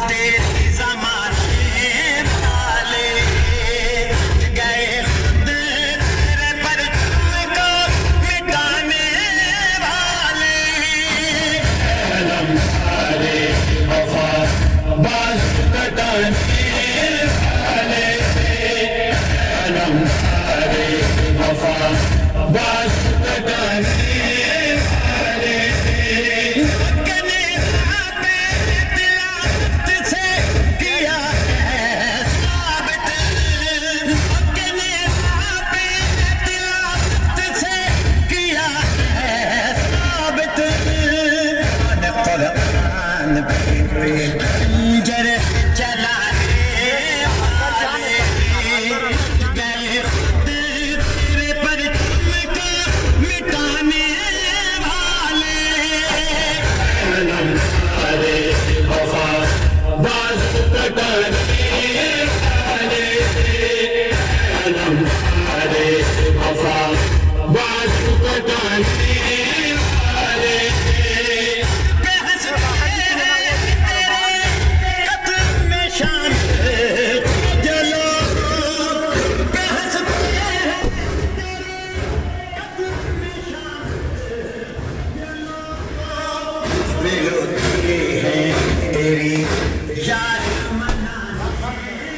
تیری زمانے والے گئے خود تیرے پرچم کو مٹانے والے علم سارے وفا باز کٹانے والے علم سارے وفا باز کٹانے خنجر چلانے والے گئے خود تیرے پرچم کو مٹانے والے علم سارے وفا باز کٹانے والے علم سارے وفا باز کٹانے والے تیری یاد